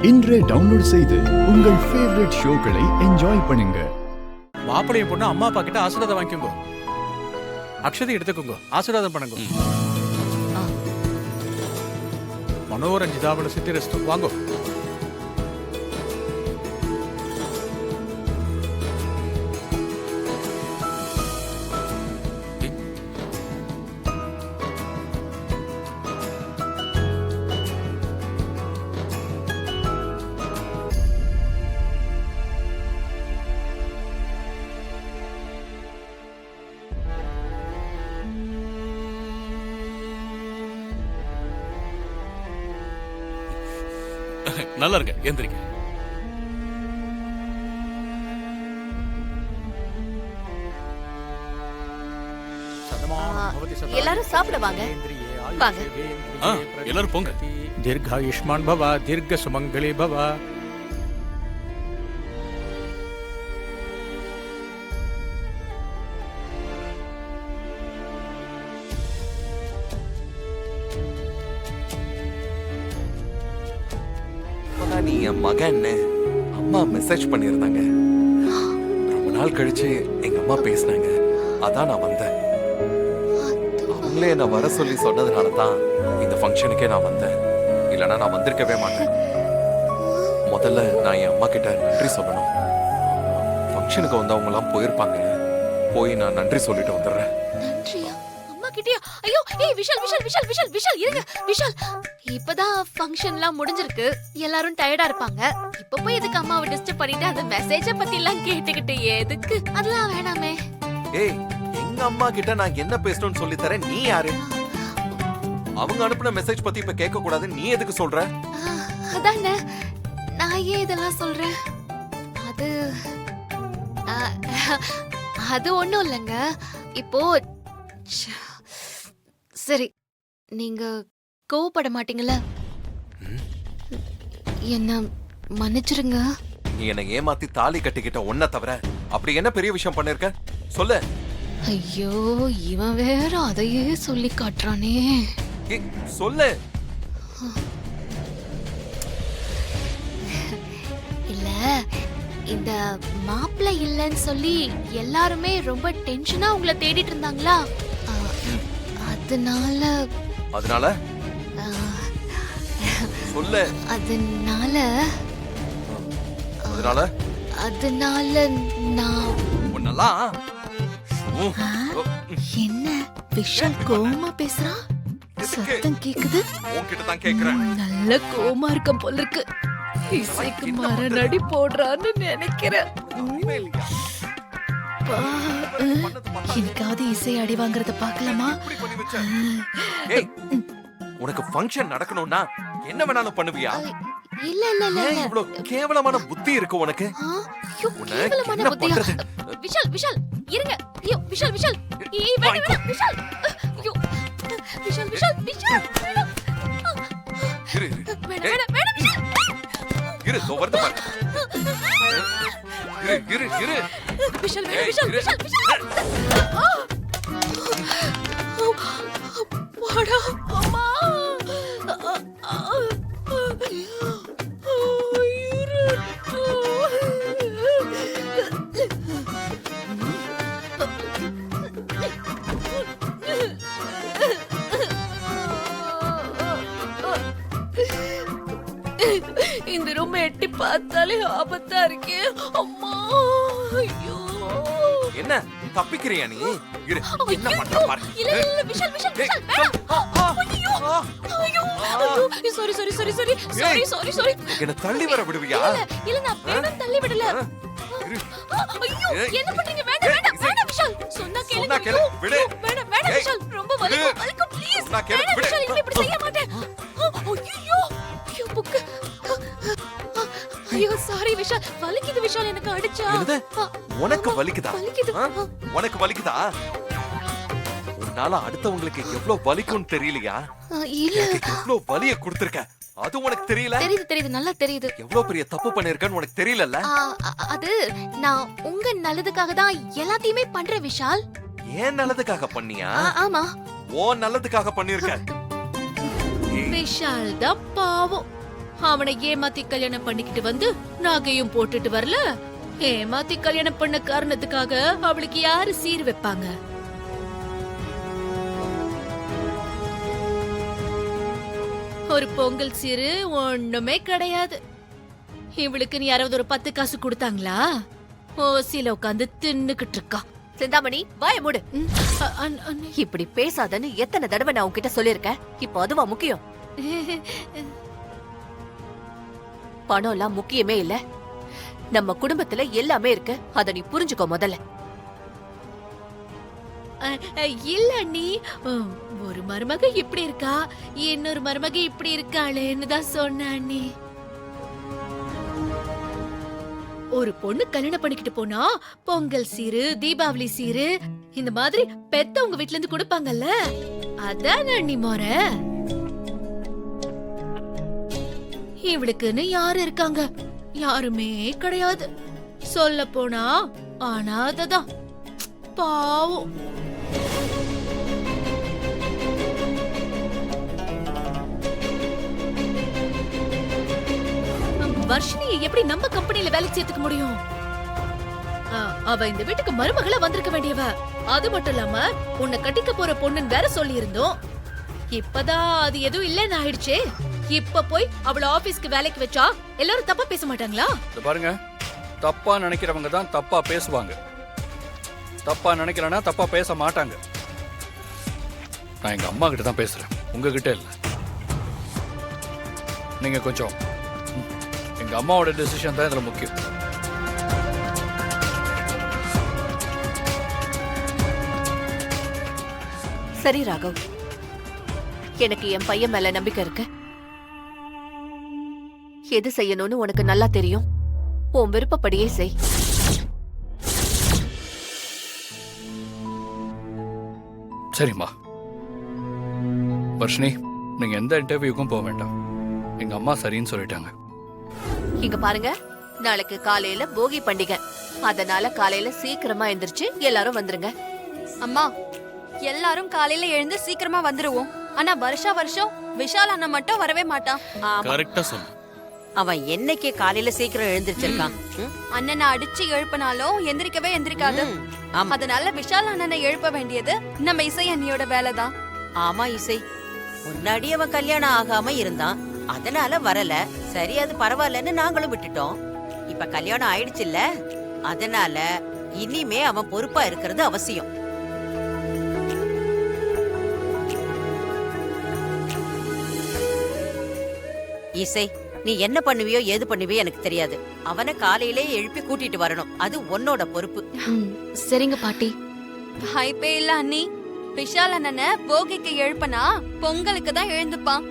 இன்றே டவுன்லோட் செய்து உங்கள் ஃபேவரட் ஷோக்களை என்ஜாய் பண்ணுங்க. மாப்பிள்ளைய பொண்ணு அம்மா அப்பா கிட்ட ஆசீர்வாதம் வாங்கிக்கோங்க. அக்ஷதை எடுத்துக்கோங்க, ஆசீர்வாதம் பண்ணுங்க. மனோரஞ்சிதாவோட சித்தி ரெஸ்ட் வாங்கோ. நல்லா இருக்க, எந்திரிக்க. எல்லாரும் சாப்பிட வாங்க. வாங்க. எல்லாரும் போங்க. தீர்காயுஷ்மான் பவா, தீர்க்க சுமங்கலி பவா. நீ என் மகன்னு அம்மா மெசேஜ் பண்ணியிருந்தாங்க. ரொம்ப நாள் கழிச்சு எங்க அம்மா பேசினாங்க, அதான் நான் வந்தேன். அவங்களே என்ன வர சொல்லி சொன்னதுனால தான் இந்த ஃபங்க்ஷனுக்கே நான் வந்தேன். இல்லைன்னா நான் வந்திருக்கவே மாட்டேன். முதல்ல நான் என் அம்மா கிட்ட நன்றி சொல்லணும். ஃபங்க்ஷனுக்கு வந்தவங்க எல்லாம் போயிருப்பாங்க. போய் நான் நன்றி சொல்லிட்டு வந்துடுறேன். நன்றியா? அம்மா கிட்டயா? ஐயோ, ஏய் விஷால் விஷால் விஷால் விஷால் விஷால் இருங்க. விஷால், இப்பதான் ஃபங்க்ஷன்லாம் முடிஞ்சிருக்கு. எல்லாரும் டயர்டா இருப்பாங்க. இப்ப போய் எதுக்கு அம்மாவை டிஸ்டர்ப் பண்ணிட்டு அந்த மெசேஜ பத்தி எல்லாம் கேட்டுக்கிட்டு எதுக்கு? அதெல்லாம் வேணாமே. ஏய், எங்க அம்மா கிட்ட நான் என்ன பேசணும்னு சொல்லி தரேன். நீ யாரு? அவங்க அனுப்புன மெசேஜ் பத்தி இப்ப கேட்க கூடாது. நீ எதுக்கு சொல்ற? அதானே, நான் ஏன் இதெல்லாம் சொல்றேன்? அது அது ஒண்ணும் இல்லைங்க. இப்போ சரி, நீங்க கோவப்பட மாட்டீங்களா? என்ன மன்னிச்சிருங்க. நீ என்ன ஏமாத்தி தாலி கட்டிக்கிட்ட ஒன்ன தவிர அப்படி என்ன பெரிய விஷயம் பண்ணிருக்க? சொல்லு. ஐயோ, இவன் வேற அதையே சொல்லி காட்டுறானே. சொல்லு. இல்ல, இந்த மாப்பிள்ளை இல்லைன்னு சொல்லி எல்லாருமே ரொம்ப டென்ஷனா உங்களை தேடிட்டு இருந்தாங்களா? அதனால சொல்லு. அதனால நான் என்ன விஷால் கோவமா பேசுறான்? சத்தம் கேக்குது. உன்கிட்ட தான் கேக்குறேன். நல்ல கோவமா இருக்க போல இருக்கு. இசைக்கு மரணடி போடுறான்னு நினைக்கிறேன். எனக்காவது இசை அடி வாங்குறத பாக்கலாமா? உனக்கு ஃபங்க்ஷன் நடக்கணும்னா என்ன வேணாலும் பண்ணுவியா? இல்ல இல்ல இல்ல, இவ்வளவு கேவலமான புத்தி இருக்கு உனக்கு. கேவலமான புத்தியா? விஷால் விஷால் இருங்க. ஐயோ விஷால் விஷால், வேணாம் விஷால். ஐயோ விஷால் விஷால் விஷால், வேணாம் விஷால். இரு, வருது பாரு. இரு விஷால், விஷால் விஷால் விஷால். வாடா அம்மா. இந்த ரூம் எட்டி பார்த்தாலே ஆபத்தா இருக்கே அம்மா. ஐயோ, என்ன தப்பிக்கிறியா நீ? இரு, என்ன பண்ற பாரு. இல்ல இல்ல விஷால் விஷால் விஷால் வேணாம். ஐயோ ஐயோ ஐயோ, sorry sorry sorry sorry sorry sorry sorry. என்ன தள்ளி வர விடுவியா? இல்ல நான் வேணும் தள்ளி விடல. ஐயோ, என்ன பண்றீங்க? வேண்டாம் வேண்டாம் வேண்டாம் விஷால், சொன்னா கேளு. விடு. வேண்டாம் வேண்டாம் விஷால், ரொம்ப வலிக்கும் ப்ளீஸ். சொன்னா கேளு, விடு. விஷால், இனிமே இப்படி செய்ய மாட்டேன். ஐயோ ஐயோ புக்கு. ஐயோ சாரி விஷால், வலிக்குது விஷால், எனக்கு அடிச்சா. உனக்கு வலிக்குதா? வலிக்குது. உனக்கு வலிக்குதா? உன்னால அடுத்தவங்களுக்கு எவ்வளவு வலிக்கும்னு தெரியலையா? இல்ல, எவ்வளவு வலிய கொடுத்திருக்க அது உனக்கு தெரியல? தெரியுது தெரியுது, நல்லா தெரியுது. எவ்வளவு பெரிய தப்பு பண்ணிருக்கன்னு உனக்கு தெரியலல்ல? அது நான் உங்க நல்லதுக்காக தான் எல்லாத்தையுமே பண்றேன் விஷால். ஏன் நல்லதுக்காக பண்ணியா? ஆமா, ஓ நல்லதுக்காக பண்ணிருக்க. விஷால் தான் பாவம். அவனை ஏமாத்தி கல்யாணம் பண்ணிக்கிட்டு வந்து நகையும் போட்டுட்டு வரல. ஏமாத்தி கல்யாணம் பண்ண காரணத்துக்காக அவளுக்கு யாரு சீர் வைப்பாங்க? ஒரு பொங்கல் சீரு ஒண்ணுமே கிடையாது. இவளுக்கு யாராவது ஒரு 10 காசு கொடுத்தாங்களா? ஓசில உட்காந்து தின்னுகிட்டு இருக்கா. சிந்தாமணி வாய மூடு. அண்ணே. இப்படி பேசாதன்னு எத்தனை தடவை நான் உன்கிட்ட சொல்லிருக்கேன். இப்போ அதுவா முக்கியம்? பணம் எல்லாம் முக்கியமே இல்ல. நம்ம குடும்பத்துல எல்லாமே இருக்கு. அத நீ புரிஞ்சுக்கோ முதல்ல. இல்ல அண்ணி, ஒரு மருமக இப்படி இருக்கா, இன்னொரு மருமக இப்படி இருக்காளேன்னு தான் சொன்ன அண்ணி. ஒரு பொண்ணு கல்யாணம் பண்ணிக்கிட்டு போனா பொங்கல் சீரு, தீபாவளி சீரு இந்த மாதிரி பெத்தவங்க வீட்ல இருந்து கொடுப்பாங்கல்ல, அதான் அண்ணி முறை. இவளுக்குன்னு யாரு இருக்காங்க? யாருமே கிடையாது. சொல்ல போனா அனாதைதான். பாவம். வர்ஷினியை எப்படி நம்ம கம்பெனில வேலைக்கு சேர்த்துக்க முடியும்? அவ இந்த வீட்டுக்கு மருமகளா வந்திருக்க வேண்டியவ. அது மட்டும் இல்லாம உன்னை கட்டிக்க போற பொண்ணுன்னு வேற சொல்லி இருந்தோம். இப்பதான் அது எதுவும் இல்லன்னு ஆயிடுச்சே. இப்ப போய் அவள ஆபீஸ்க்கு வேலைக்கு வச்சா எல்லாரும் தப்பா பேச மாட்டாங்களா? பாருங்க, தப்பா நினைக்கிறவங்க தான் தப்பா பேசுவாங்க. தப்பா நினைக்கலன்னா தப்பா பேச மாட்டாங்க. நான் எங்க அம்மா கிட்ட தான் பேசுறேன், உங்ககிட்ட இல்ல. நீங்க கொஞ்சம் எங்க அம்மாவோட டெசிஷன் தான் இதுல முக்கியம். சரி ராகவ், எனக்கு என் பையன் மேல நம்பிக்கை இருக்கு. எது செய்யணும்னு உனக்கு நல்லா தெரியும். உன் விருப்பப்படியே செய். சரிம்மா. வர்ஷினி, நீங்க எந்த இன்டர்வியூக்கும் போக வேண்டாம். எங்க அம்மா சரின்னு சொல்லிட்டாங்க. இங்க பாருங்க, நாளைக்கு காலையில போகி பண்டிகை. அதனால காலையில சீக்கிரமா எந்திரிச்சு எல்லாரும் வந்துருங்க. அம்மா, எல்லாரும் காலையில எழுந்து சீக்கிரமா வந்துருவோம். ஆனா வருஷம் விஷால் அண்ணன் மட்டும் வரவே மாட்டான். கரெக்டா சொன்ன. அவன் என்னைக்கு காலையில சீக்கிரம் எழுந்திருச்சிருக்கான். அண்ணனை அடிச்சு எழுப்பினாலும் எந்திரிக்கவே எந்திரிக்காது. ஆமா. அதனால விஷால் அண்ணனை எழுப்ப வேண்டியது நம்ம இசை அண்ணியோட வேலைதான். ஆமா இசை, முன்னாடி அவன் கல்யாணம் ஆகாம இருந்தான், அதனால வரல. சரி, அது பரவாயில்லன்னு நாங்களும் விட்டுட்டோம். இப்ப கல்யாணம் ஆயிடுச்சுல்ல, அதனால இனிமே அவன் பொறுப்பா இருக்கிறது அவசியம். இசை, நீ என்ன பண்ணுவியோ ஏது பண்ணுவியோ எனக்கு தெரியாது. அவனை காலையிலே எழுப்பி கூட்டிட்டு வரணும். அது உன்னோட பொறுப்பு. சரிங்க பாட்டி. வாய்ப்பே இல்ல அண்ணி. விஷால் அண்ணனை போகிக்கு எழுப்பனா பொங்கலுக்கு தான் எழுந்துப்பான்.